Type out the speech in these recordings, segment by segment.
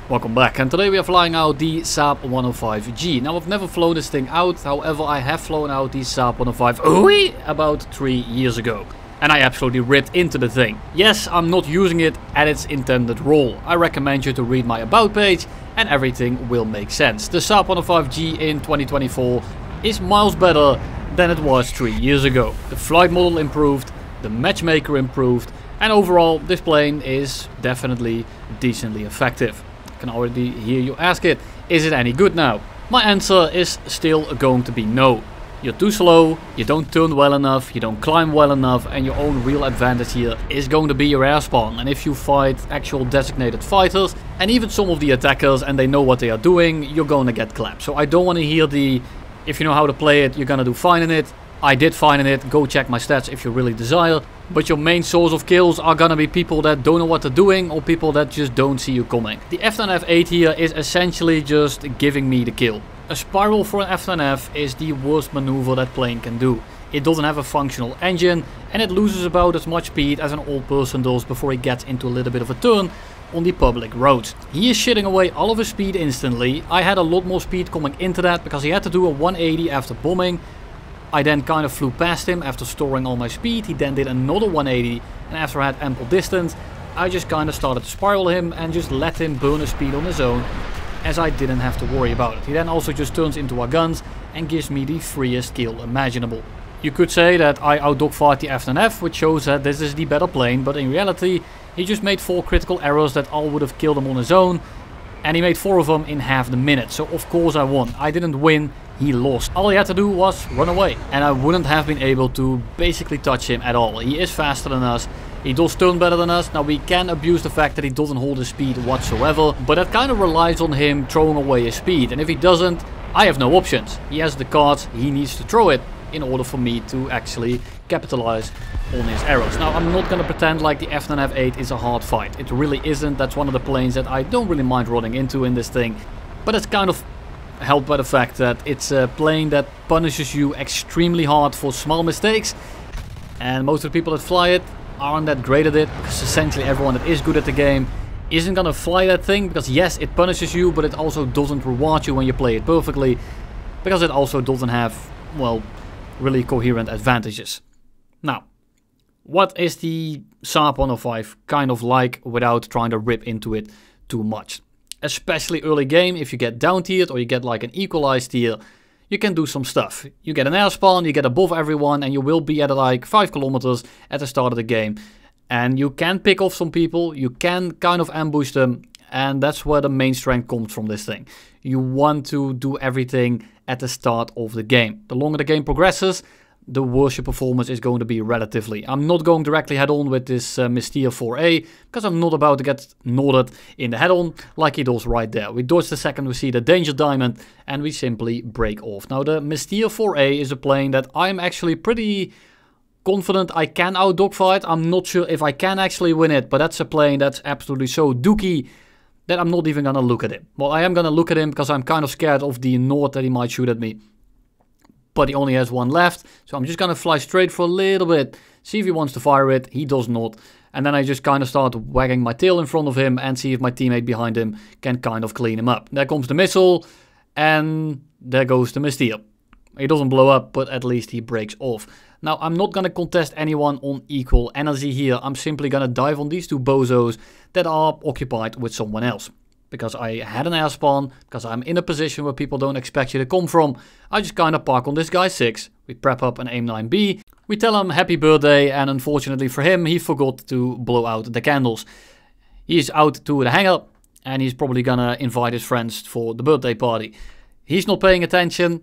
Welcome back, and today we are flying out the Saab 105G. Now I've never flown this thing out, however I have flown out the Saab 105 about 3 years ago. And I absolutely ripped into the thing. Yes, I'm not using it at its intended role. I recommend you to read my about page and everything will make sense. The Saab 105G in 2024 is miles better than it was 3 years ago. The flight model improved, the matchmaker improved, and overall this plane is definitely decently effective. I can already hear you ask it, is it any good now? My answer is still going to be no. You're too slow, you don't turn well enough, you don't climb well enough, and your own real advantage here is going to be your airspawn. And if you fight actual designated fighters, and even some of the attackers, and they know what they are doing, you're going to get clapped. So I don't want to hear the, if you know how to play it, you're going to do fine in it. I did fine in it, go check my stats if you really desire. But your main source of kills are gonna be people that don't know what they're doing or people that just don't see you coming. The F9F8 here is essentially just giving me the kill. A spiral for an F9F is the worst maneuver that plane can do. It doesn't have a functional engine and it loses about as much speed as an old person does before he gets into a little bit of a turn on the public roads. He is shitting away all of his speed instantly. I had a lot more speed coming into that because he had to do a 180 after bombing. I then kind of flew past him after storing all my speed. He then did another 180 and after I had ample distance I just kind of started to spiral him and just let him burn his speed on his own, as I didn't have to worry about it. He then also just turns into our guns and gives me the freest kill imaginable. You could say that I out-dogfired the F9F, which shows that this is the better plane, but in reality he just made 4 critical errors that all would have killed him on his own, and he made 4 of them in half the minute. So of course I won. I didn't win, he lost. All he had to do was run away, and I wouldn't have been able to basically touch him at all. He is faster than us. He does turn better than us. Now we can abuse the fact that he doesn't hold his speed whatsoever, but that kind of relies on him throwing away his speed. And if he doesn't, I have no options. He has the cards, he needs to throw it in order for me to actually capitalize on his arrows. Now I'm not going to pretend like the F9F8 is a hard fight. It really isn't. That's one of the planes that I don't really mind running into in this thing. But it's kind of helped by the fact that it's a plane that punishes you extremely hard for small mistakes. And most of the people that fly it aren't that great at it, because essentially everyone that is good at the game isn't gonna fly that thing, because yes, it punishes you, but it also doesn't reward you when you play it perfectly, because it also doesn't have, well, really coherent advantages. Now, what is the Saab 105 kind of like without trying to rip into it too much? Especially early game, if you get down tiered or you get like an equalized tier, you can do some stuff. You get an airspawn, you get above everyone, and you will be at like 5 kilometers at the start of the game. And you can pick off some people, you can kind of ambush them, and that's where the main strength comes from this thing. You want to do everything at the start of the game. The longer the game progresses, the worse your performance is going to be relatively. I'm not going directly head on with this Mystere 4A, because I'm not about to get nodded in the head on like he does right there. We dodge the second we see the danger diamond and we simply break off. Now the Mystere 4A is a plane that I'm actually pretty confident I can out-dogfight. I'm not sure if I can actually win it, but that's a plane that's absolutely so dookie that I'm not even gonna look at him. Well, I am gonna look at him because I'm kind of scared of the nod that he might shoot at me. But he only has one left, so I'm just gonna fly straight for a little bit, see if he wants to fire it. He does not. And then I just kind of start wagging my tail in front of him and see if my teammate behind him can kind of clean him up. There comes the missile, and there goes the Mystere. He doesn't blow up, but at least he breaks off. Now, I'm not gonna contest anyone on equal energy here. I'm simply gonna dive on these 2 bozos that are occupied with someone else. Because I had an airspawn, because I'm in a position where people don't expect you to come from, I just kind of park on this guy 6. We prep up an AIM-9B, we tell him happy birthday, and unfortunately for him, he forgot to blow out the candles. He's out to the hangar, and he's probably gonna invite his friends for the birthday party. He's not paying attention.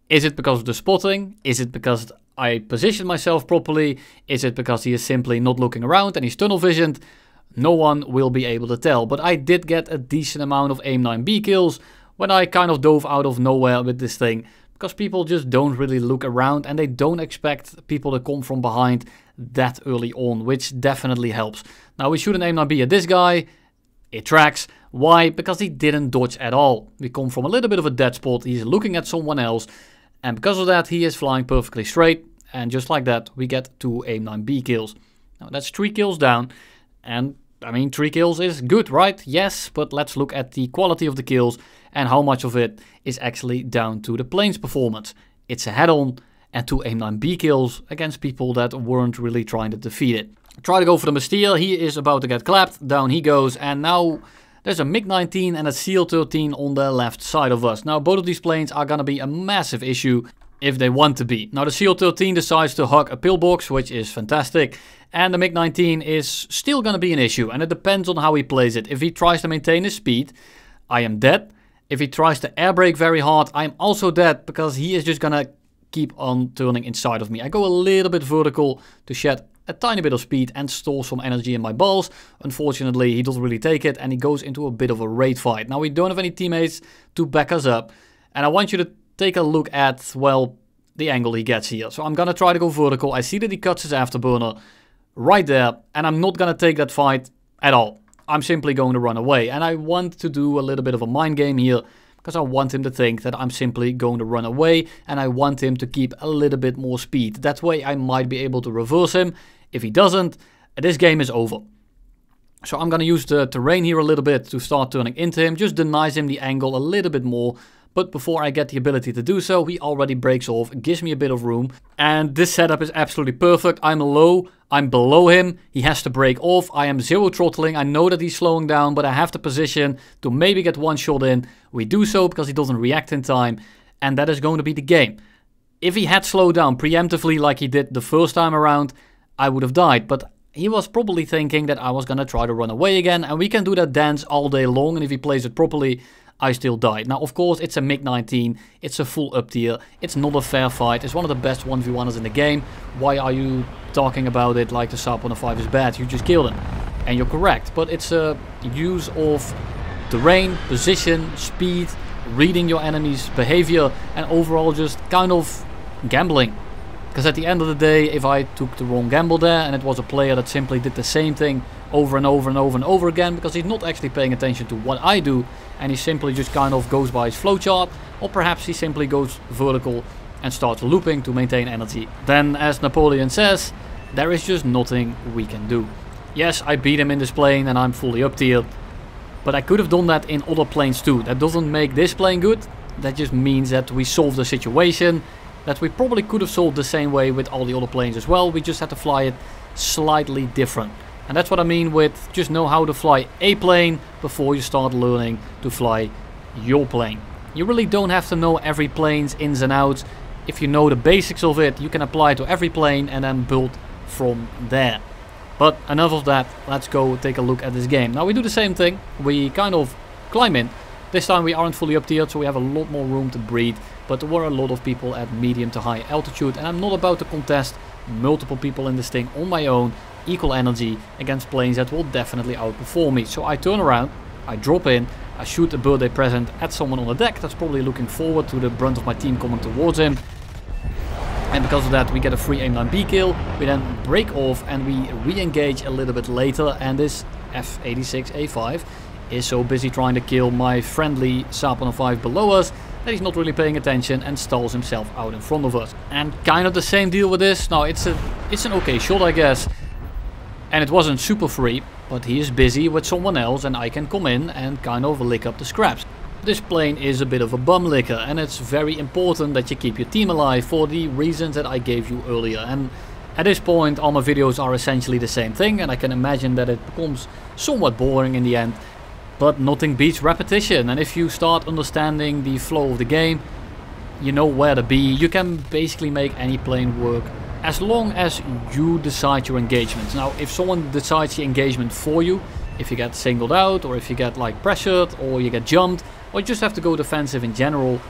Is it because of the spotting? Is it because I positioned myself properly? Is it because he is simply not looking around and he's tunnel visioned? No one will be able to tell, but I did get a decent amount of AIM-9B kills when I kind of dove out of nowhere with this thing, because people just don't really look around and they don't expect people to come from behind that early on, which definitely helps. Now we shoot an AIM-9B at this guy, it tracks. Why? Because he didn't dodge at all. We come from a little bit of a dead spot, he's looking at someone else, and because of that he is flying perfectly straight, and just like that we get 2 AIM-9B kills. Now that's 3 kills down. And I mean, 3 kills is good, right? Yes, but let's look at the quality of the kills and how much of it is actually down to the plane's performance. It's a head-on and 2 AIM-9B kills against people that weren't really trying to defeat it. Try to go for the Mystere. He is about to get clapped. Down he goes, and now there's a MiG-19 and a CL-13 on the left side of us. Now, both of these planes are gonna be a massive issue if they want to be. Now, the CL-13 decides to hug a pillbox, which is fantastic. And the MiG-19 is still going to be an issue, and it depends on how he plays it. If he tries to maintain his speed, I am dead. If he tries to air brake very hard, I'm also dead, because he is just going to keep on turning inside of me. I go a little bit vertical to shed a tiny bit of speed and store some energy in my balls. Unfortunately, he doesn't really take it, and he goes into a bit of a raid fight. Now, we don't have any teammates to back us up, and I want you to take a look at, well, the angle he gets here. So I'm going to try to go vertical. I see that he cuts his afterburner right there, and I'm not gonna take that fight at all. I'm simply going to run away, and I want to do a little bit of a mind game here, because I want him to think that I'm simply going to run away, and I want him to keep a little bit more speed. That way I might be able to reverse him. If he doesn't, this game is over. So I'm gonna use the terrain here a little bit to start turning into him, just denies him the angle a little bit more. But before I get the ability to do so, he already breaks off, gives me a bit of room. And this setup is absolutely perfect. I'm low, I'm below him, he has to break off. I am zero throttling, I know that he's slowing down, but I have the position to maybe get one shot in. We do so because he doesn't react in time, and that is going to be the game. If he had slowed down preemptively like he did the first time around, I would have died. But he was probably thinking that I was gonna try to run away again, and we can do that dance all day long, and if he plays it properly, I still died. Now, of course, it's a MiG-19, it's a full up tier, it's not a fair fight, it's one of the best 1v1ers in the game. Why are you talking about it like the Saab 105 is bad? You just killed him. And you're correct, but it's a use of terrain, position, speed, reading your enemy's behavior, and overall just kind of gambling. Because at the end of the day, if I took the wrong gamble there, and it was a player that simply did the same thing over and over and over and over again, because he's not actually paying attention to what I do, and he simply just kind of goes by his flowchart, or perhaps he simply goes vertical and starts looping to maintain energy, then, as Napoleon says, there is just nothing we can do. Yes, I beat him in this plane and I'm fully up tier, but I could have done that in other planes too. That doesn't make this plane good, that just means that we solved the situation that we probably could have solved the same way with all the other planes as well. We just had to fly it slightly different. And that's what I mean with just know how to fly a plane before you start learning to fly your plane. You really don't have to know every plane's ins and outs. If you know the basics of it, you can apply it to every plane and then build from there. But enough of that, let's go take a look at this game. Now we do the same thing, we kind of climb in. This time we aren't fully up tiered, so we have a lot more room to breathe. But there were a lot of people at medium to high altitude, and I'm not about to contest multiple people in this thing on my own, equal energy, against planes that will definitely outperform me. So I turn around, I drop in, I shoot a birthday present at someone on the deck that's probably looking forward to the brunt of my team coming towards him. And because of that we get a free AIM-9B kill, we then break off and we re-engage a little bit later, and this F-86A5 is so busy trying to kill my friendly Saab 105 below us that he's not really paying attention and stalls himself out in front of us. And kind of the same deal with this. Now it's an okay shot, I guess, and it wasn't super free, but he is busy with someone else and I can come in and kind of lick up the scraps. This plane is a bit of a bum licker, and it's very important that you keep your team alive for the reasons that I gave you earlier. And at this point all my videos are essentially the same thing, and I can imagine that it becomes somewhat boring in the end. But nothing beats repetition, and if you start understanding the flow of the game, you know where to be. You can basically make any plane work as long as you decide your engagements. Now, if someone decides the engagement for you, if you get singled out, or if you get like pressured, or you get jumped, or you just have to go defensive in general,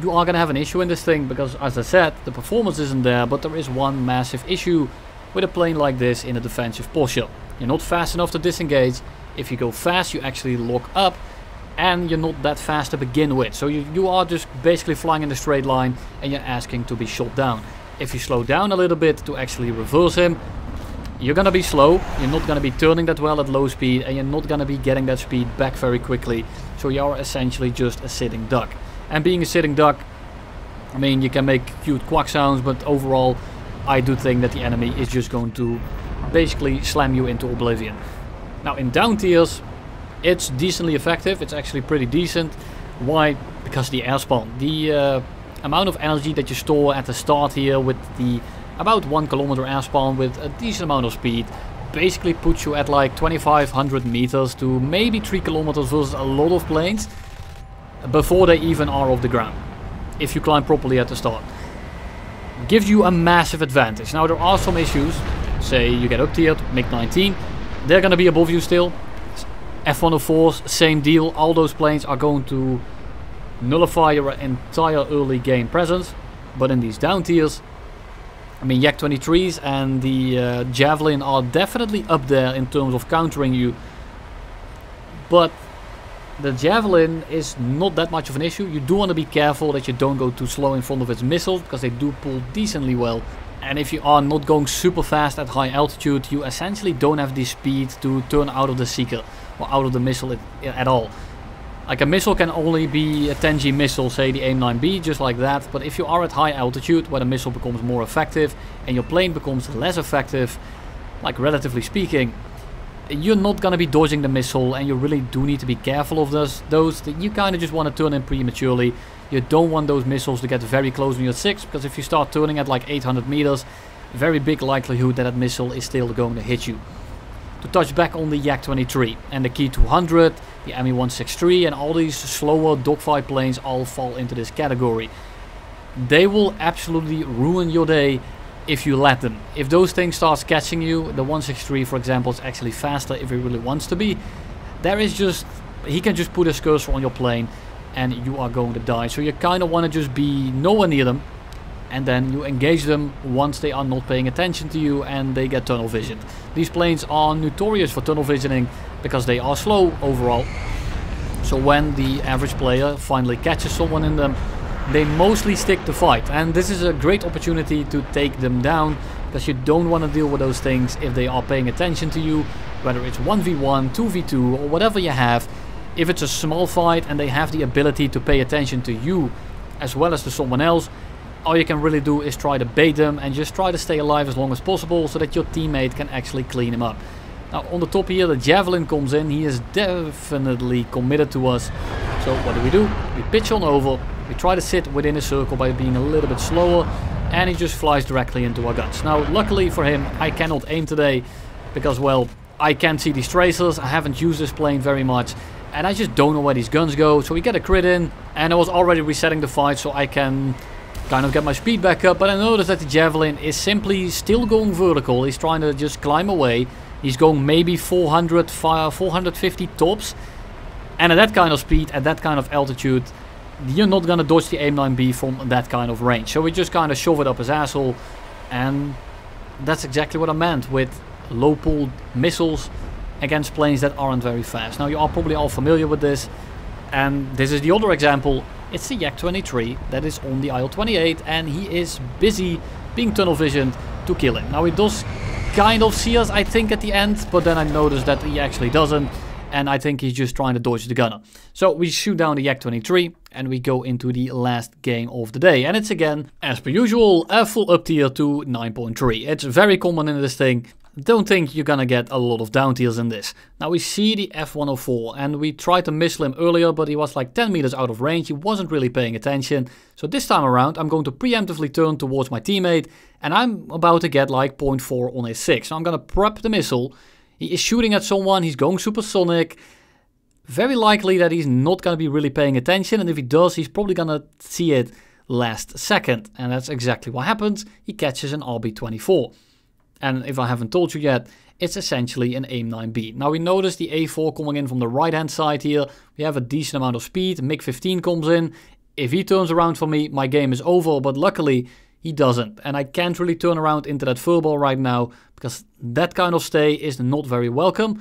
you are gonna have an issue in this thing, because as I said, the performance isn't there, but there is one massive issue with a plane like this in a defensive posture. You're not fast enough to disengage. If you go fast, you actually lock up, and you're not that fast to begin with. So you are just basically flying in a straight line, and you're asking to be shot down. If you slow down a little bit to actually reverse him, you're gonna be slow, you're not gonna be turning that well at low speed, and you're not gonna be getting that speed back very quickly. So you are essentially just a sitting duck. And being a sitting duck, I mean, you can make cute quack sounds, but overall, I do think that the enemy is just going to basically slam you into oblivion. Now in down tiers, it's decently effective. It's actually pretty decent. Why? Because the airspan. The amount of energy that you store at the start here with the about 1 kilometer airspan with a decent amount of speed basically puts you at like 2500 meters to maybe 3 kilometers versus a lot of planes before they even are off the ground, if you climb properly at the start. Gives you a massive advantage. Now there are some issues. Say you get up tiered, MiG-19, they're going to be above you still. F-104s, same deal. All those planes are going to nullify your entire early game presence. But in these down tiers, I mean, Yak-23s and the Javelin are definitely up there in terms of countering you. But the Javelin is not that much of an issue. You do want to be careful that you don't go too slow in front of its missiles, because they do pull decently well. And if you are not going super fast at high altitude, you essentially don't have the speed to turn out of the seeker or out of the missile at all. Like a missile can only be a 10G missile, say the AIM-9B, just like that. But if you are at high altitude, where the missile becomes more effective and your plane becomes less effective, like relatively speaking, you're not going to be dodging the missile, and you really do need to be careful of those that you kind of just want to turn in prematurely. You don't want those missiles to get very close on your 6, because if you start turning at like 800 meters, very big likelihood that that missile is still going to hit you. To touch back on the Yak-23 and the Ki-200, the Me-163 and all these slower dogfight planes all fall into this category. They will absolutely ruin your day if you let them. If those things start catching you, the 163 for example is actually faster if he really wants to be. He can just put his cursor on your plane and you are going to die. So you kind of want to just be nowhere near them, and then you engage them once they are not paying attention to you and they get tunnel visioned. These planes are notorious for tunnel visioning because they are slow overall. So when the average player finally catches someone in them, they mostly stick to fight. And this is a great opportunity to take them down, because you don't want to deal with those things if they are paying attention to you, whether it's 1v1, 2v2 or whatever you have. If it's a small fight and they have the ability to pay attention to you as well as to someone else, all you can really do is try to bait them and just try to stay alive as long as possible so that your teammate can actually clean him up. Now on the top here the Javelin comes in. He is definitely committed to us. So what do? We pitch on over. We try to sit within a circle by being a little bit slower, and he just flies directly into our guns. Now luckily for him I cannot aim today because, well, I can't see these tracers. I haven't used this plane very much and I just don't know where these guns go. So we get a crit in, and I was already resetting the fight so I can kind of get my speed back up, but I noticed that the Javelin is simply still going vertical. He's trying to just climb away. He's going maybe 400, 450 tops. And at that kind of speed, at that kind of altitude, you're not going to dodge the AIM-9B from that kind of range. So we just kind of shove it up his asshole. And that's exactly what I meant with low pull missiles against planes that aren't very fast. Now you are probably all familiar with this. And this is the other example. It's the Yak-23 that is on the IL-28, and he is busy being tunnel visioned to kill him. Now he does kind of see us, I think, at the end, but then I noticed that he actually doesn't, and I think he's just trying to dodge the gunner. So we shoot down the Yak-23 and we go into the last game of the day, and it's again, as per usual, a full up tier to 9.3. It's very common in this thing. Don't think you're gonna get a lot of down tiers in this. Now we see the F-104 and we tried to missile him earlier, but he was like 10 meters out of range. He wasn't really paying attention. So this time around I'm going to preemptively turn towards my teammate, and I'm about to get like 0.4 on his 6. So I'm gonna prep the missile. He is shooting at someone, he's going supersonic. Very likely that he's not gonna be really paying attention, and if he does, he's probably gonna see it last second. And that's exactly what happens. He catches an RB-24. And if I haven't told you yet, it's essentially an AIM-9B. Now we notice the A4 coming in from the right hand side here. We have a decent amount of speed. MiG-15 comes in. If he turns around for me, my game is over, but luckily he doesn't. And I can't really turn around into that furball right now, because that kind of stay is not very welcome.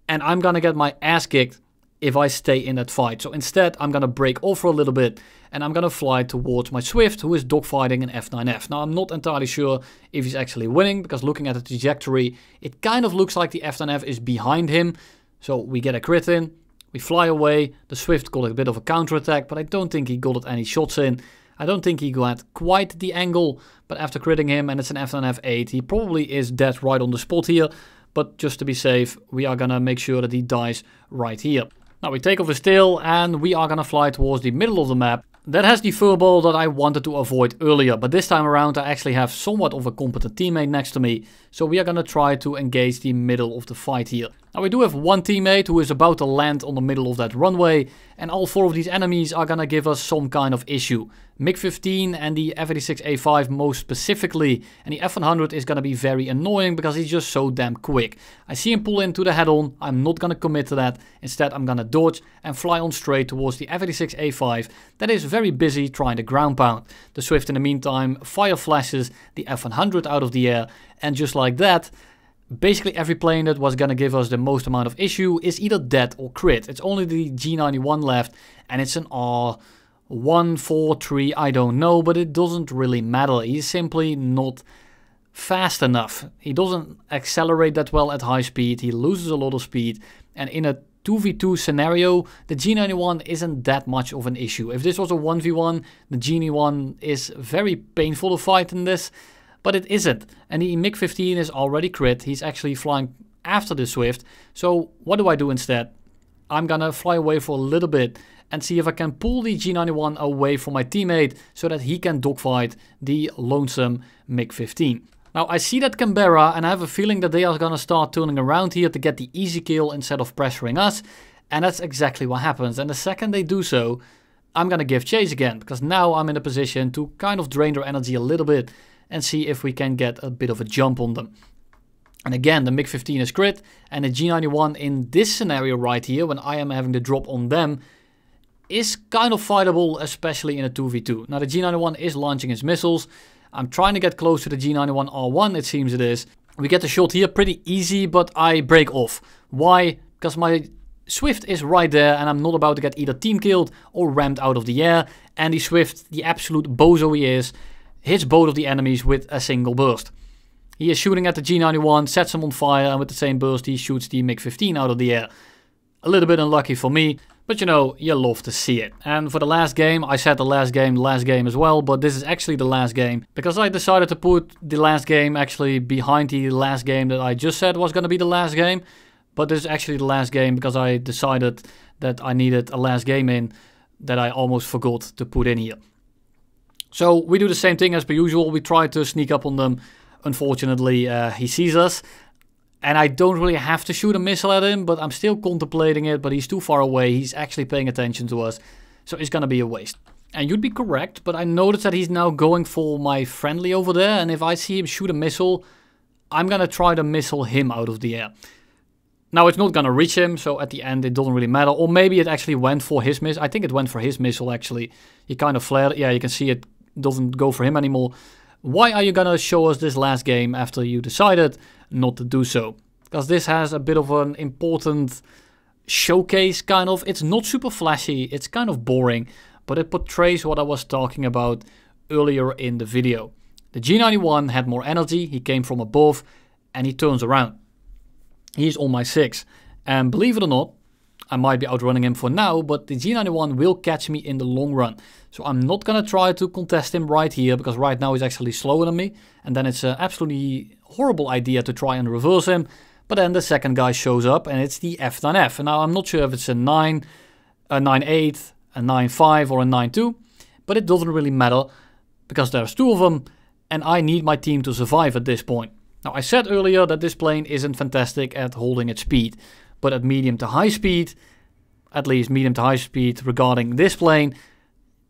And I'm gonna get my ass kicked if I stay in that fight. So instead, I'm gonna break off for a little bit and I'm gonna fly towards my Swift, who is dogfighting an F9F. Now, I'm not entirely sure if he's actually winning, because looking at the trajectory, it kind of looks like the F9F is behind him. So we get a crit in, we fly away. The Swift got a bit of a counterattack, but I don't think he got any shots in. I don't think he got quite the angle, but after critting him, and it's an F9F8, he probably is dead right on the spot here. but just to be safe, we are gonna make sure that he dies right here. Now we take off his tail and we are gonna fly towards the middle of the map. That has the furball that I wanted to avoid earlier, but this time around I actually have somewhat of a competent teammate next to me, so we are gonna try to engage the middle of the fight here. Now we do have one teammate who is about to land on the middle of that runway, and all 4 of these enemies are gonna give us some kind of issue. MiG-15 and the F-86A5 most specifically, and the F-100 is gonna be very annoying because he's just so damn quick. I see him pull into the head-on, I'm not gonna commit to that, instead I'm gonna dodge and fly on straight towards the F-86A5 that is very busy trying to ground pound. The Swift in the meantime fire flashes the F-100 out of the air, and just like that, basically every plane that was gonna give us the most amount of issue is either dead or crit. It's only the G91 left, and it's an R143, I don't know, but it doesn't really matter. He's simply not fast enough. He doesn't accelerate that well at high speed, he loses a lot of speed, and in a 2v2 scenario, the G91 isn't that much of an issue. If this was a 1v1, the G91 is very painful to fight in this, but it isn't. And the MiG-15 is already crit, he's actually flying after the Swift. So what do I do instead? I'm gonna fly away for a little bit and see if I can pull the G91 away from my teammate so that he can dogfight the lonesome MiG-15. Now I see that Canberra, and I have a feeling that they are gonna start turning around here to get the easy kill instead of pressuring us, and that's exactly what happens. And the second they do so, I'm gonna give chase again, because now I'm in a position to kind of drain their energy a little bit and see if we can get a bit of a jump on them. And again, the MiG-15 is crit, and the G91 in this scenario right here, when I am having the drop on them, is kind of fightable, especially in a 2v2. Now the G91 is launching his missiles. I'm trying to get close to the G91R1, it seems it is. We get the shot here pretty easy, but I break off. Why? Because my Swift is right there, and I'm not about to get either team killed or rammed out of the air. And the Swift, the absolute bozo he is, hits both of the enemies with a single burst. He is shooting at the G91, sets him on fire, and with the same burst he shoots the MiG-15 out of the air. A little bit unlucky for me, but you know, you love to see it. And for the last game, I said the last game as well, but this is actually the last game, because I decided to put the last game actually behind the last game that I just said was going to be the last game. But this is actually the last game because I decided that I needed a last game in that I almost forgot to put in here. So we do the same thing as per usual. We try to sneak up on them. Unfortunately, he sees us. And I don't really have to shoot a missile at him, but I'm still contemplating it. But he's too far away. He's actually paying attention to us. So it's going to be a waste. And you'd be correct, but I noticed that he's now going for my friendly over there. And if I see him shoot a missile, I'm going to try to missile him out of the air. Now it's not going to reach him, so at the end it doesn't really matter. Or maybe it actually went for his missile. I think it went for his missile actually. He kind of flared. Yeah, you can see it doesn't go for him anymore. Why are you going to show us this last game after you decided not to do so? Because this has a bit of an important showcase kind of. It's not super flashy, it's kind of boring, but it portrays what I was talking about earlier in the video. The G91 had more energy, he came from above, and he turns around. He's on my 6, and believe it or not, I might be outrunning him for now, but the G91 will catch me in the long run. So I'm not gonna try to contest him right here, because right now he's actually slower than me, and then it's an absolutely horrible idea to try and reverse him. But then the second guy shows up, and it's the F9F. And now I'm not sure if it's a 9, a 9.8, a 9.5 or a 9.2, but it doesn't really matter, because there's 2 of them, and I need my team to survive at this point. Now I said earlier that this plane isn't fantastic at holding its speed, but at medium to high speed, at least medium to high speed regarding this plane,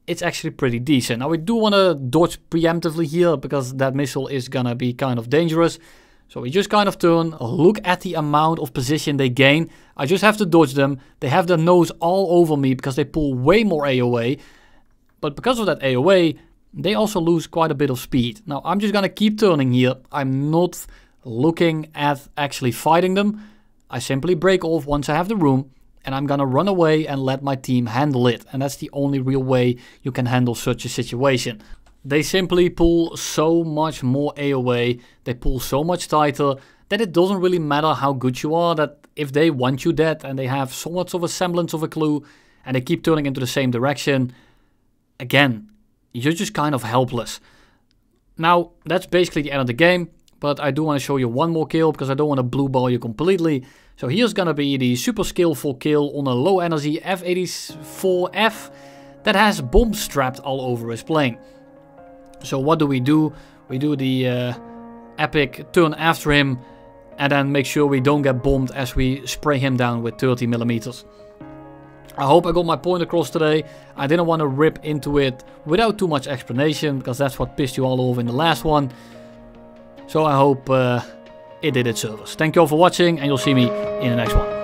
it's actually pretty decent. Now we do want to dodge preemptively here, because that missile is gonna be kind of dangerous. So we just kind of turn, look at the amount of position they gain. I just have to dodge them. They have their nose all over me because they pull way more AOA. But because of that AOA, they also lose quite a bit of speed. Now I'm just gonna keep turning here. I'm not looking at actually fighting them. I simply break off once I have the room, and I'm gonna run away and let my team handle it. And that's the only real way you can handle such a situation. They simply pull so much more AOA, they pull so much tighter, that it doesn't really matter how good you are, that if they want you dead and they have somewhat of a semblance of a clue, and they keep turning into the same direction, again, you're just kind of helpless. Now, that's basically the end of the game, but I do want to show you one more kill because I don't want to blue ball you completely. So here's gonna be the super skillful kill on a low energy F-84F that has bombs strapped all over his plane. So what do? We do the epic turn after him and then make sure we don't get bombed as we spray him down with 30mm. I hope I got my point across today. I didn't want to rip into it without too much explanation because that's what pissed you all off in the last one. So I hope it did its service. Thank you all for watching and you'll see me in the next one.